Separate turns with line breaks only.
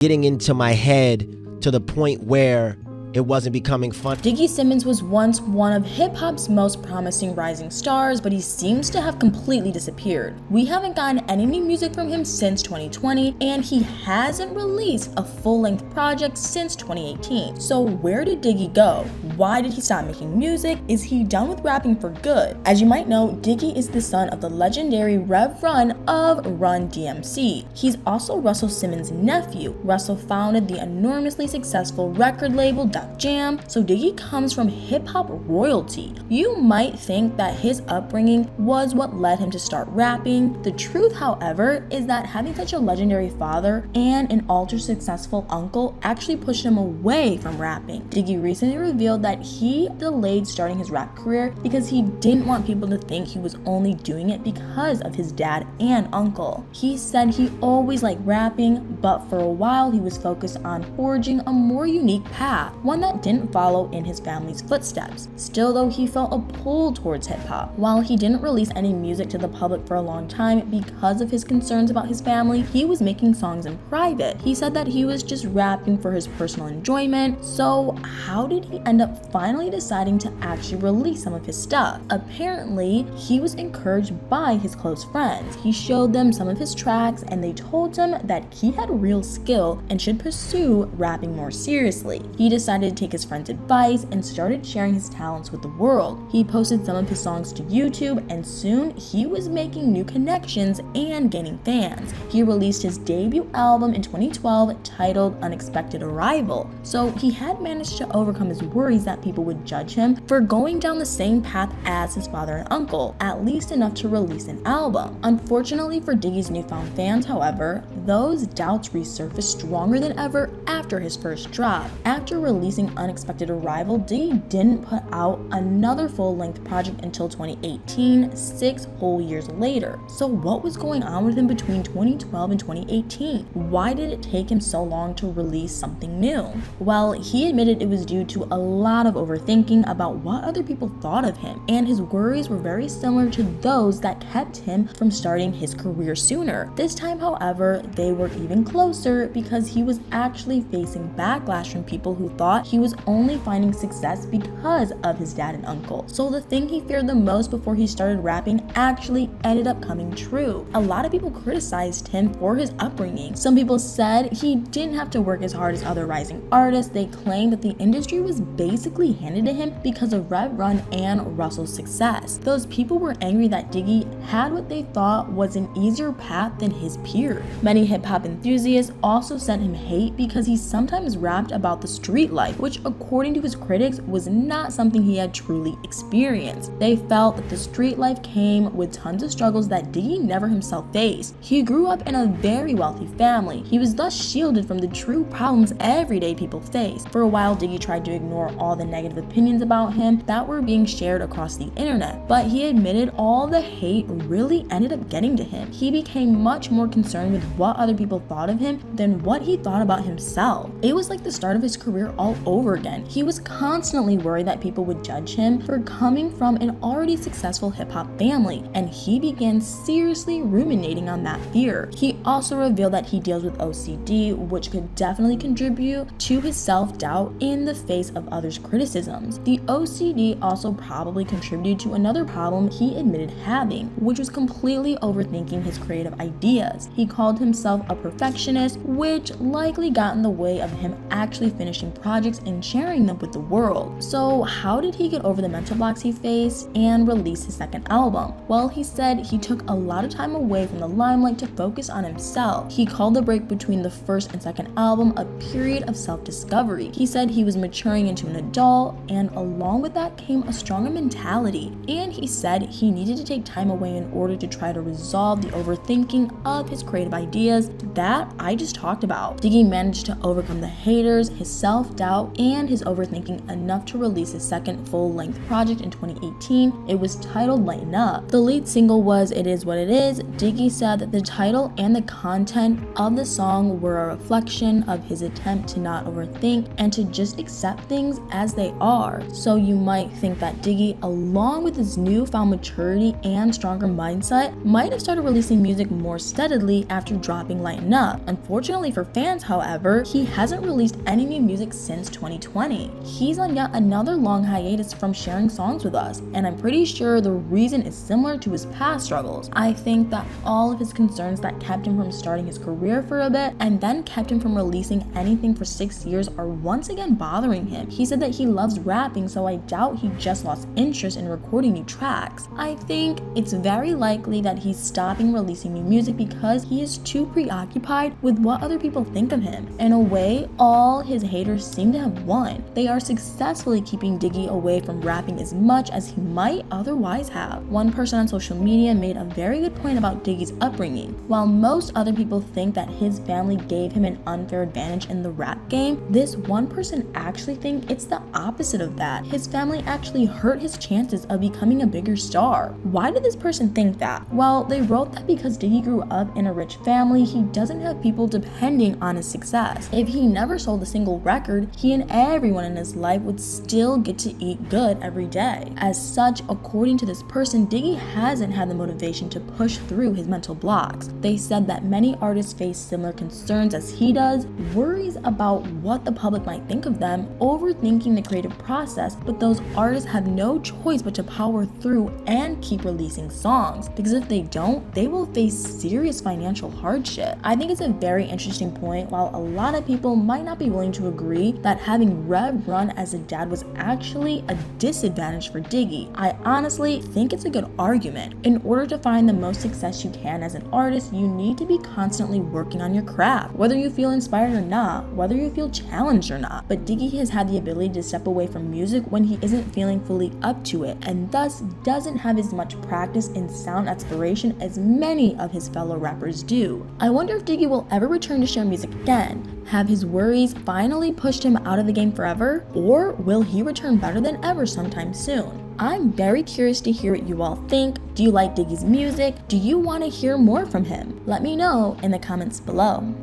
getting into my head to the point where it wasn't becoming fun.
Diggy Simmons was once one of hip-hop's most promising rising stars, but he seems to have completely disappeared. We haven't gotten any new music from him since 2020, and he hasn't released a full-length project since 2018. So where did Diggy go? Why did he stop making music? Is he done with rapping for good? As you might know, Diggy is the son of the legendary Rev Run of Run DMC. He's also Russell Simmons' nephew. Russell founded the enormously successful record label Jam, so Diggy comes from hip-hop royalty. You might think that his upbringing was what led him to start rapping. The truth, however, is that having such a legendary father and an ultra-successful uncle actually pushed him away from rapping. Diggy recently revealed that he delayed starting his rap career because he didn't want people to think he was only doing it because of his dad and uncle. He said he always liked rapping, but for a while he was focused on forging a more unique path, one that didn't follow in his family's footsteps. Still though, he felt a pull towards hip-hop. While he didn't release any music to the public for a long time because of his concerns about his family, he was making songs in private. He said that he was just rapping for his personal enjoyment. So how did he end up finally deciding to actually release some of his stuff? Apparently, he was encouraged by his close friends. He showed them some of his tracks and they told him that he had real skill and should pursue rapping more seriously. He decided to take his friend's advice and started sharing his talents with the world. He posted some of his songs to YouTube and soon he was making new connections and gaining fans. He released his debut album in 2012 titled Unexpected Arrival. So he had managed to overcome his worries that people would judge him for going down the same path as his father and uncle, at least enough to release an album. Unfortunately for Diggy's newfound fans, however, those doubts resurfaced stronger than ever after his first drop. After releasing Unexpected Arrival, Diggy didn't put out another full-length project until 2018, 6 whole years later. So what was going on with him between 2012 and 2018? Why did it take him so long to release something new? Well, he admitted it was due to a lot of overthinking about what other people thought of him, and his worries were very similar to those that kept him from starting his career sooner. This time, however, they were even closer because he was actually facing backlash from people who thought he was only finding success because of his dad and uncle. So the thing he feared the most before he started rapping actually ended up coming true. A lot of people criticized him for his upbringing. Some people said he didn't have to work as hard as other rising artists. They claimed that the industry was basically handed to him because of Rev Run and Russell's success. Those people were angry that Diggy had what they thought was an easier path than his peers. Many hip-hop enthusiasts also sent him hate because he sometimes rapped about the street life, which according to his critics was not something he had truly experienced. They felt that the street life came with tons of struggles that Diggy never himself faced. He grew up in a very wealthy family. He was thus shielded from the true problems everyday people face. For a while, Diggy tried to ignore all the negative opinions about him that were being shared across the internet, but he admitted all the hate really ended up getting to him. He became much more concerned with what other people thought of him than what he thought about himself. It was like the start of his career all over again. He was constantly worried that people would judge him for coming from an already successful hip-hop family, and he began seriously ruminating on that fear. He also revealed that he deals with OCD, which could definitely contribute to his self-doubt in the face of others' criticisms. The OCD also probably contributed to another problem he admitted having, which was completely overthinking his creative ideas. He called himself a perfectionist, which likely got in the way of him actually finishing projects and sharing them with the world. So how did he get over the mental blocks he faced and release his second album? Well, he said he took a lot of time away from the limelight to focus on himself. He called the break between the first and second album a period of self-discovery. He said he was maturing into an adult, and along with that came a stronger mentality. And he said he needed to take time away in order to try to resolve the overthinking of his creative ideas that I just talked about. Diggy managed to overcome the haters, his self-doubt, self-doubt and his overthinking enough to release his second full-length project in 2018. It was titled Lighten Up. The lead single was It Is What It Is. Diggy said that the title and the content of the song were a reflection of his attempt to not overthink and to just accept things as they are. So you might think that Diggy, along with his newfound maturity and stronger mindset, might have started releasing music more steadily after dropping Lighten Up. Unfortunately for fans, however, he hasn't released any new music since 2020. He's on yet another long hiatus from sharing songs with us, and I'm pretty sure the reason is similar to his past struggles. I think that all of his concerns that kept him from starting his career for a bit and then kept him from releasing anything for 6 years are once again bothering him. He said that he loves rapping, so I doubt he just lost interest in recording new tracks. I think it's very likely that he's stopping releasing new music because he is too preoccupied with what other people think of him. In a way, all his haters seem to have won. They are successfully keeping Diggy away from rapping as much as he might otherwise have. One person on social media made a very good point about Diggy's upbringing. While most other people think that his family gave him an unfair advantage in the rap game, this one person actually thinks it's the opposite of that. His family actually hurt his chances of becoming a bigger star. Why did this person think that? Well, they wrote that because Diggy grew up in a rich family, he doesn't have people depending on his success. If he never sold a single record, he and everyone in his life would still get to eat good every day. As such, according to this person, Diggy hasn't had the motivation to push through his mental blocks. They said that many artists face similar concerns as he does, worries about what the public might think of them, overthinking the creative process, but those artists have no choice but to power through and keep releasing songs, because if they don't, they will face serious financial hardship. I think it's a very interesting point. While a lot of people might not be willing to agree that having Rev run as a dad was actually a disadvantage for Diggy, I honestly think it's a good argument. In order to find the most success you can as an artist, you need to be constantly working on your craft, whether you feel inspired or not, whether you feel challenged or not. But Diggy has had the ability to step away from music when he isn't feeling fully up to it, and thus doesn't have as much practice in sound exploration as many of his fellow rappers do. I wonder if Diggy will ever return to share music again. Have his worries finally pushed him out of the game forever? Or will he return better than ever sometime soon? I'm very curious to hear what you all think. Do you like Diggy's music? Do you want to hear more from him? Let me know in the comments below.